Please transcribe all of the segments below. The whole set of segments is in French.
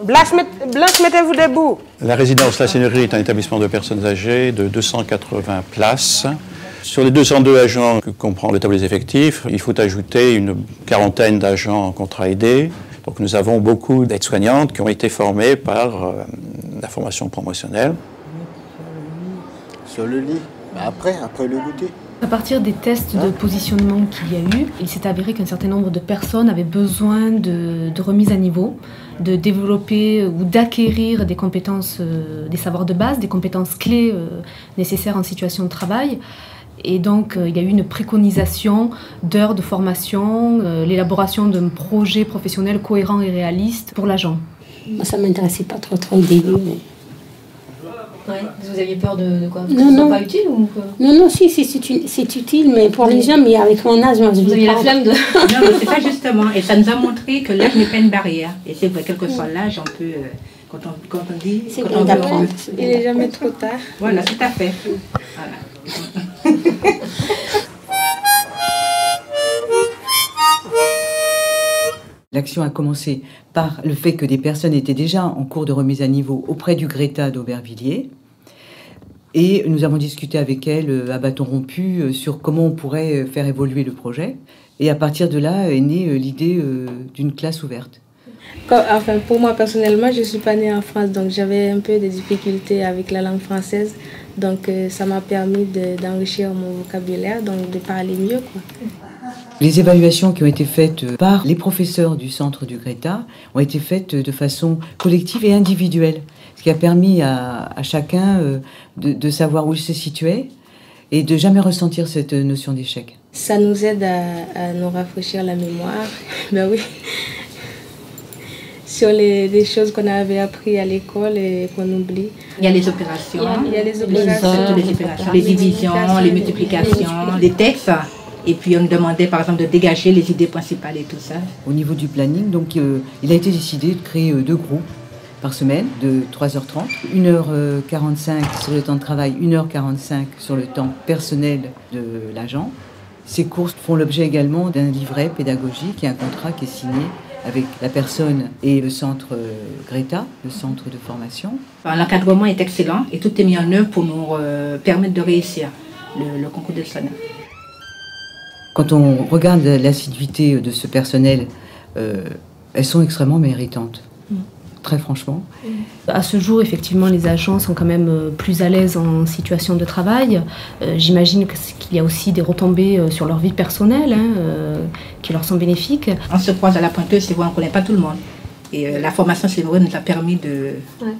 Blanche, mettez-vous debout. La résidence La Seigneurie est un établissement de personnes âgées de 280 places. Sur les 202 agents que comprend le tableau des effectifs, il faut ajouter une quarantaine d'agents en contrat aidé. Donc nous avons beaucoup d'aides-soignantes qui ont été formées par la formation promotionnelle. Sur le lit, après le goûter. À partir des tests de positionnement qu'il y a eu, il s'est avéré qu'un certain nombre de personnes avaient besoin de remise à niveau, de développer ou d'acquérir des compétences, des savoirs de base, des compétences clés nécessaires en situation de travail. Et donc, il y a eu une préconisation d'heures de formation, l'élaboration d'un projet professionnel cohérent et réaliste pour l'agent. Moi, ça ne m'intéressait pas trop au début. Mais... Ouais. Vous aviez peur de quoi? Non, non. Pas utile ou quoi? Non, si, c'est utile, mais pour les gens, mais avec mon âge, moi, je Vous vais aviez pas... la flamme de... Non, mais c'est ça justement. Et ça nous a montré que l'âge n'est pas une barrière. Et c'est vrai, quel que soit l'âge, on peut... Quand on dit... C'est quand bien on d'apprendre. Il n'est jamais trop tard. Voilà, tout à fait. Voilà. L'action a commencé par le fait que des personnes étaient déjà en cours de remise à niveau auprès du Greta d'Aubervilliers. Et nous avons discuté avec elles à bâton rompu sur comment on pourrait faire évoluer le projet. Et à partir de là est née l'idée d'une classe ouverte. Enfin, pour moi personnellement, je ne suis pas née en France, donc j'avais un peu de difficultés avec la langue française. Donc ça m'a permis d'enrichir mon vocabulaire, donc de parler mieux, quoi. Les évaluations qui ont été faites par les professeurs du centre du Greta ont été faites de façon collective et individuelle, ce qui a permis à chacun de savoir où il se situait et de jamais ressentir cette notion d'échec. Ça nous aide à nous rafraîchir la mémoire, ben oui, sur les choses qu'on avait apprises à l'école et qu'on oublie. Il y a les opérations, il y a les opérations, les divisions, les multiplications, les textes. Et puis on nous demandait par exemple de dégager les idées principales et tout ça. Au niveau du planning, donc, il a été décidé de créer 2 groupes par semaine de 3h30, 1h45 sur le temps de travail, 1h45 sur le temps personnel de l'agent. Ces cours font l'objet également d'un livret pédagogique et un contrat qui est signé avec la personne et le centre Greta, le centre de formation. L'encadrement est excellent et tout est mis en œuvre pour nous permettre de réussir le concours de soignants. Quand on regarde l'assiduité de ce personnel, elles sont extrêmement méritantes, très franchement. À ce jour, effectivement, les agents sont quand même plus à l'aise en situation de travail. J'imagine qu'il y a aussi des retombées sur leur vie personnelle qui leur sont bénéfiques. On se croise à la pointeuse, c'est vrai, on ne connaît pas tout le monde. Et la formation, c'est vrai, nous a permis de... Ouais.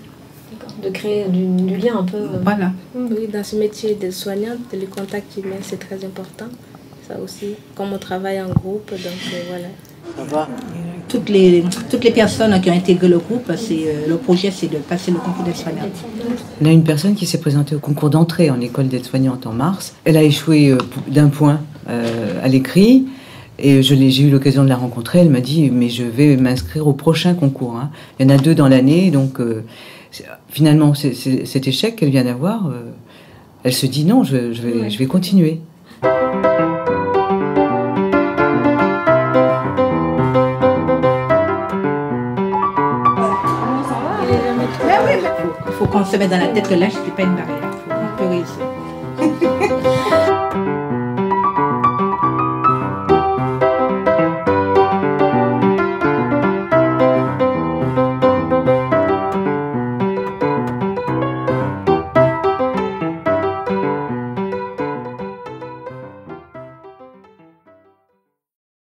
De créer du lien un peu. Voilà. Oui, dans ce métier de soignante, le contact humain, c'est très important. Ça aussi, comme on travaille en groupe, donc voilà. Ça va. Toutes les personnes qui ont intégré le groupe, le projet c'est de passer le concours d'aide-soignante. On a une personne qui s'est présentée au concours d'entrée en école d'aide-soignante en mars. Elle a échoué d'1 point à l'écrit et j'ai eu l'occasion de la rencontrer. Elle m'a dit mais je vais m'inscrire au prochain concours. Hein. Il y en a 2 dans l'année, donc finalement cet échec qu'elle vient d'avoir, elle se dit non, je vais continuer. Il faut qu'on se mette dans la tête que l'âge, ce n'est pas une barrière.